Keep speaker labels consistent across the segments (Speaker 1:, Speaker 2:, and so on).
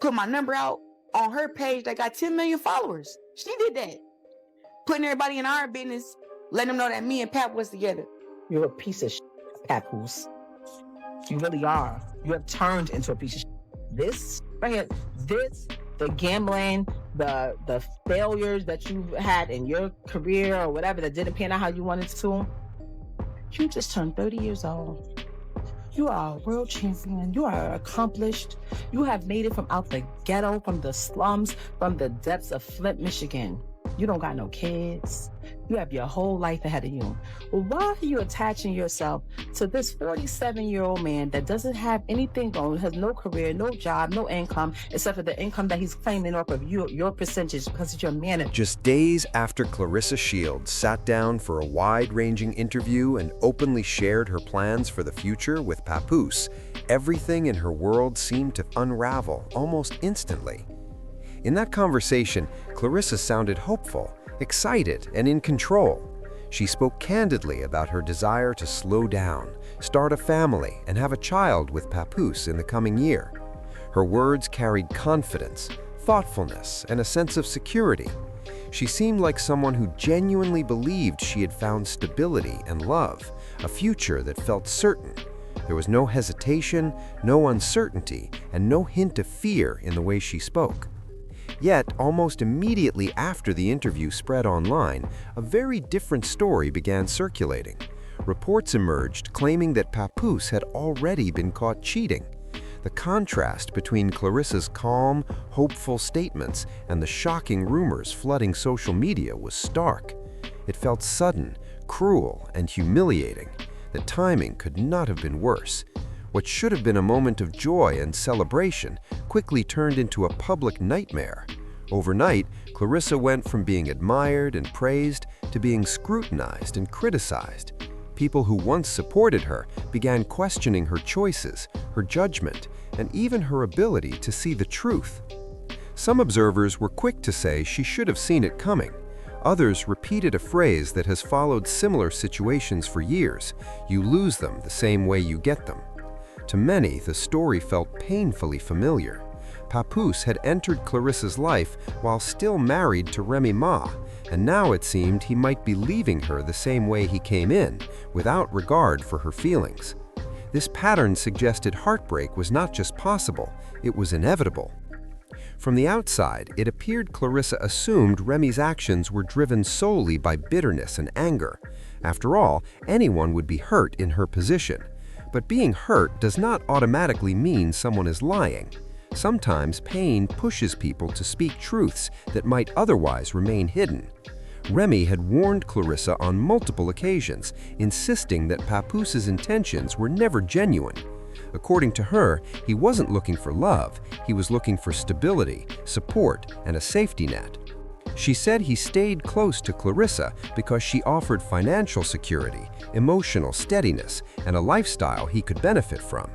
Speaker 1: put my number out on her page that got 10 million followers. She did that. Putting everybody in our business, letting them know that me and Pap was together.
Speaker 2: You're a piece of shit, Papoose. You really are. You have turned into a piece of shit. This, right here, the gambling, the failures that you've had in your career or whatever that didn't pan out how you wanted to, you just turned 30 years old. You are a world champion. You are accomplished. You have made it from out the ghetto, from the slums, from the depths of Flint, Michigan. You don't got no kids. You have your whole life ahead of you. Well, why are you attaching yourself to this 47-year-old man that doesn't have anything going, has no career, no job, no income, except for the income that he's claiming off of your percentage because he's your manager?
Speaker 3: Just days after Claressa Shields sat down for a wide-ranging interview and openly shared her plans for the future with Papoose, everything in her world seemed to unravel almost instantly. In that conversation, Claressa sounded hopeful, excited, and in control. She spoke candidly about her desire to slow down, start a family, and have a child with Papoose in the coming year. Her words carried confidence, thoughtfulness, and a sense of security. She seemed like someone who genuinely believed she had found stability and love, a future that felt certain. There was no hesitation, no uncertainty, and no hint of fear in the way she spoke. Yet, almost immediately after the interview spread online, a very different story began circulating. Reports emerged claiming that Papoose had already been caught cheating. The contrast between Claressa's calm, hopeful statements and the shocking rumors flooding social media was stark. It felt sudden, cruel, and humiliating. The timing could not have been worse. What should have been a moment of joy and celebration quickly turned into a public nightmare. Overnight, Claressa went from being admired and praised to being scrutinized and criticized. People who once supported her began questioning her choices, her judgment, and even her ability to see the truth. Some observers were quick to say she should have seen it coming. Others repeated a phrase that has followed similar situations for years: "You lose them the same way you get them." To many, the story felt painfully familiar. Papoose had entered Claressa's life while still married to Remy Ma, and now it seemed he might be leaving her the same way he came in, without regard for her feelings. This pattern suggested heartbreak was not just possible, it was inevitable. From the outside, it appeared Claressa assumed Remy's actions were driven solely by bitterness and anger. After all, anyone would be hurt in her position. But being hurt does not automatically mean someone is lying. Sometimes pain pushes people to speak truths that might otherwise remain hidden. Remy had warned Claressa on multiple occasions, insisting that Papoose's intentions were never genuine. According to her, he wasn't looking for love, he was looking for stability, support, and a safety net. She said he stayed close to Claressa because she offered financial security, emotional steadiness, and a lifestyle he could benefit from.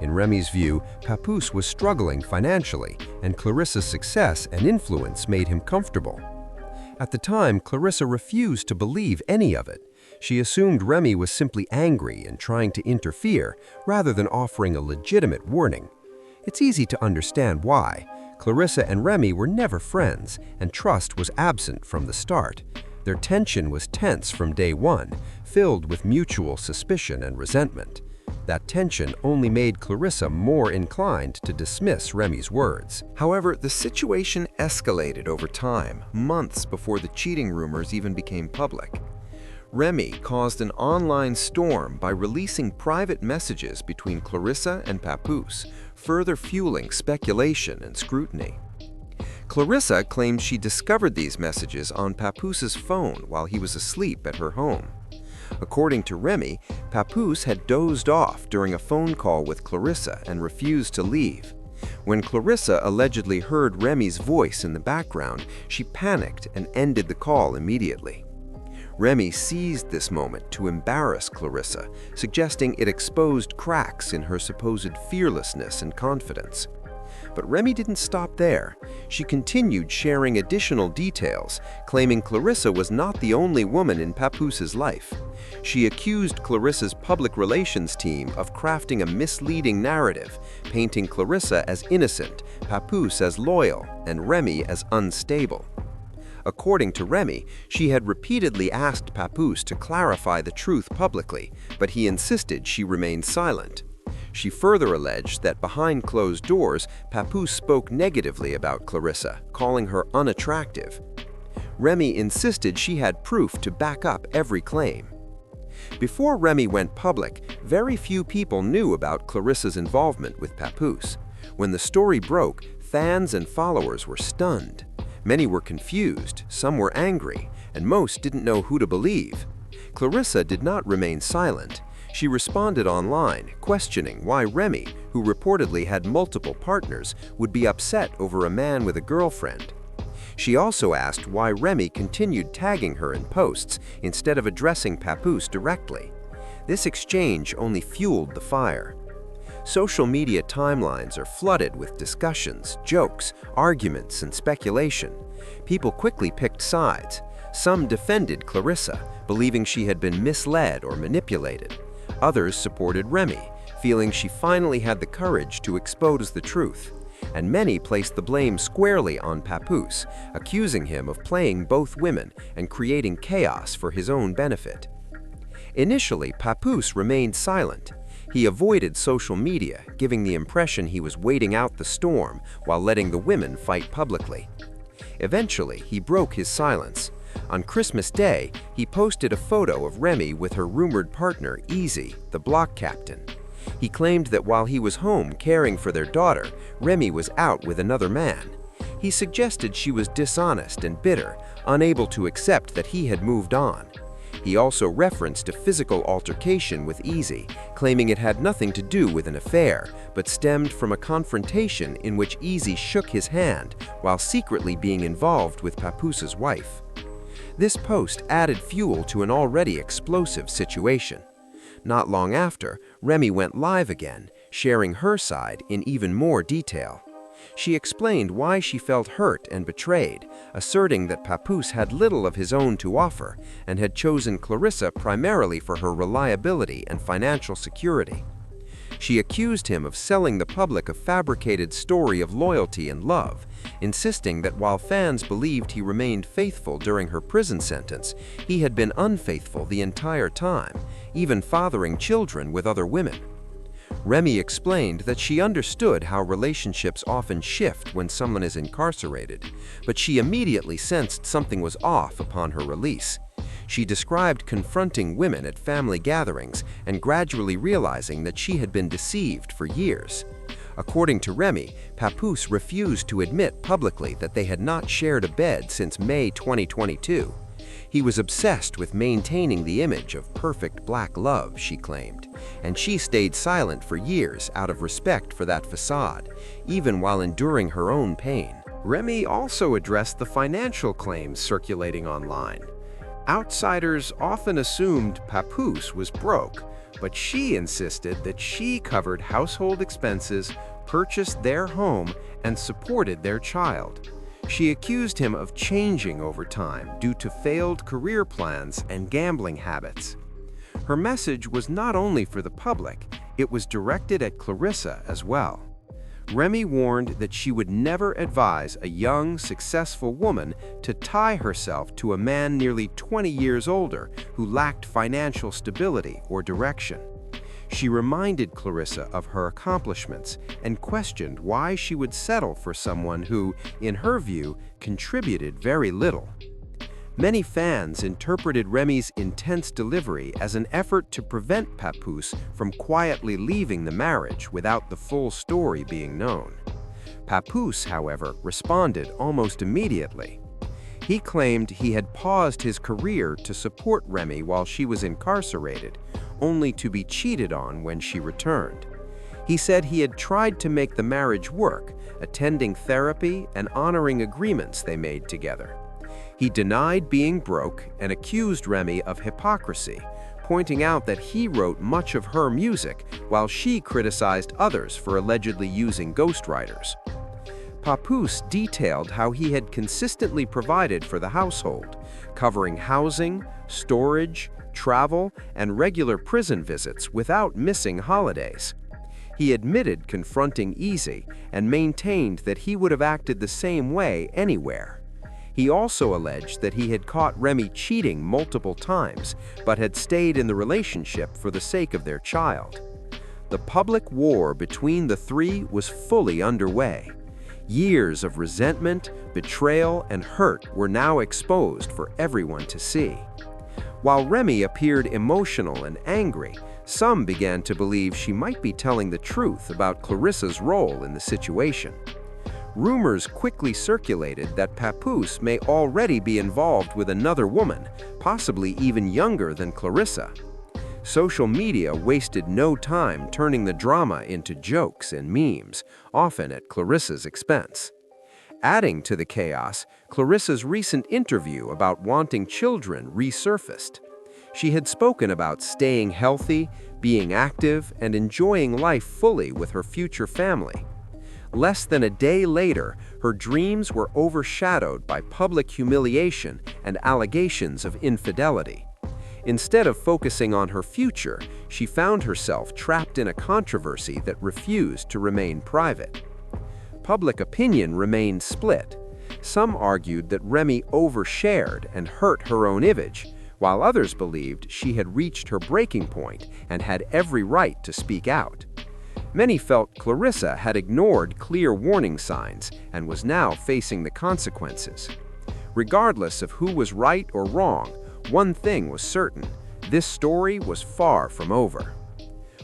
Speaker 3: In Remy's view, Papoose was struggling financially, and Claressa's success and influence made him comfortable. At the time, Claressa refused to believe any of it. She assumed Remy was simply angry and trying to interfere, rather than offering a legitimate warning. It's easy to understand why. Claressa and Remy were never friends, and trust was absent from the start. Their tension was tense from day one, filled with mutual suspicion and resentment. That tension only made Claressa more inclined to dismiss Remy's words. However, the situation escalated over time, months before the cheating rumors even became public. Remy caused an online storm by releasing private messages between Claressa and Papoose, further fueling speculation and scrutiny. Claressa claimed she discovered these messages on Papoose's phone while he was asleep at her home. According to Remy, Papoose had dozed off during a phone call with Claressa and refused to leave. When Claressa allegedly heard Remy's voice in the background, she panicked and ended the call immediately. Remy seized this moment to embarrass Claressa, suggesting it exposed cracks in her supposed fearlessness and confidence. But Remy didn't stop there. She continued sharing additional details, claiming Claressa was not the only woman in Papoose's life. She accused Clarissa's public relations team of crafting a misleading narrative, painting Claressa as innocent, Papoose as loyal, and Remy as unstable. According to Remy, she had repeatedly asked Papoose to clarify the truth publicly, but he insisted she remain silent. She further alleged that behind closed doors, Papoose spoke negatively about Claressa, calling her unattractive. Remy insisted she had proof to back up every claim. Before Remy went public, very few people knew about Claressa's involvement with Papoose. When the story broke, fans and followers were stunned. Many were confused, some were angry, and most didn't know who to believe. Claressa did not remain silent. She responded online, questioning why Remy, who reportedly had multiple partners, would be upset over a man with a girlfriend. She also asked why Remy continued tagging her in posts instead of addressing Papoose directly. This exchange only fueled the fire. Social media timelines are flooded with discussions, jokes, arguments, and speculation. People quickly picked sides. Some defended Claressa, believing she had been misled or manipulated. Others supported Remy, feeling she finally had the courage to expose the truth. And many placed the blame squarely on Papoose, accusing him of playing both women and creating chaos for his own benefit. Initially, Papoose remained silent. He avoided social media, giving the impression he was waiting out the storm while letting the women fight publicly. Eventually, he broke his silence. On Christmas Day, he posted a photo of Remy with her rumored partner, Easy, the block captain. He claimed that while he was home caring for their daughter, Remy was out with another man. He suggested she was dishonest and bitter, unable to accept that he had moved on. He also referenced a physical altercation with Easy, claiming it had nothing to do with an affair, but stemmed from a confrontation in which Easy shook his hand while secretly being involved with Papoose's wife. This post added fuel to an already explosive situation. Not long after, Remy went live again, sharing her side in even more detail. She explained why she felt hurt and betrayed, asserting that Papoose had little of his own to offer and had chosen Claressa primarily for her reliability and financial security. She accused him of selling the public a fabricated story of loyalty and love, insisting that while fans believed he remained faithful during her prison sentence, he had been unfaithful the entire time, even fathering children with other women. Remy explained that she understood how relationships often shift when someone is incarcerated, but she immediately sensed something was off upon her release. She described confronting women at family gatherings and gradually realizing that she had been deceived for years. According to Remy, Papoose refused to admit publicly that they had not shared a bed since May 2022. He was obsessed with maintaining the image of perfect black love, she claimed, and she stayed silent for years out of respect for that facade, even while enduring her own pain. Remy also addressed the financial claims circulating online. Outsiders often assumed Papoose was broke, but she insisted that she covered household expenses, purchased their home, and supported their child. She accused him of changing over time due to failed career plans and gambling habits. Her message was not only for the public, it was directed at Claressa as well. Remy warned that she would never advise a young, successful woman to tie herself to a man nearly 20 years older who lacked financial stability or direction. She reminded Claressa of her accomplishments and questioned why she would settle for someone who, in her view, contributed very little. Many fans interpreted Remy's intense delivery as an effort to prevent Papoose from quietly leaving the marriage without the full story being known. Papoose, however, responded almost immediately. He claimed he had paused his career to support Remy while she was incarcerated, only to be cheated on when she returned. He said he had tried to make the marriage work, attending therapy and honoring agreements they made together. He denied being broke and accused Remy of hypocrisy, pointing out that he wrote much of her music while she criticized others for allegedly using ghostwriters. Papoose detailed how he had consistently provided for the household, covering housing, storage, travel, and regular prison visits without missing holidays. He admitted confronting Easy and maintained that he would have acted the same way anywhere. He also alleged that he had caught Remy cheating multiple times, but had stayed in the relationship for the sake of their child. The public war between the three was fully underway. Years of resentment, betrayal, and hurt were now exposed for everyone to see. While Remy appeared emotional and angry, some began to believe she might be telling the truth about Clarissa's role in the situation. Rumors quickly circulated that Papoose may already be involved with another woman, possibly even younger than Claressa. Social media wasted no time turning the drama into jokes and memes, often at Clarissa's expense. Adding to the chaos, Clarissa's recent interview about wanting children resurfaced. She had spoken about staying healthy, being active, and enjoying life fully with her future family. Less than a day later, her dreams were overshadowed by public humiliation and allegations of infidelity. Instead of focusing on her future, she found herself trapped in a controversy that refused to remain private. Public opinion remained split. Some argued that Remy overshared and hurt her own image, while others believed she had reached her breaking point and had every right to speak out. Many felt Claressa had ignored clear warning signs and was now facing the consequences. Regardless of who was right or wrong, one thing was certain: this story was far from over.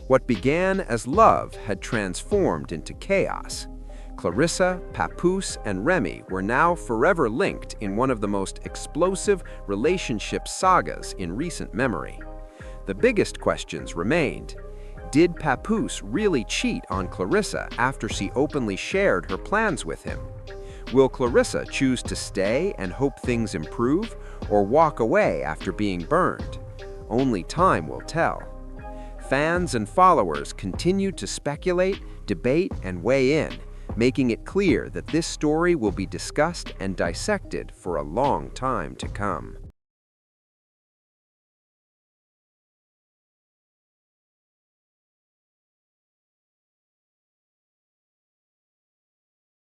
Speaker 3: What began as love had transformed into chaos. Claressa, Papoose, and Remy were now forever linked in one of the most explosive relationship sagas in recent memory. The biggest questions remained. Did Papoose really cheat on Claressa after she openly shared her plans with him? Will Claressa choose to stay and hope things improve, or walk away after being burned? Only time will tell. Fans and followers continue to speculate, debate, and weigh in, making it clear that this story will be discussed and dissected for a long time to come.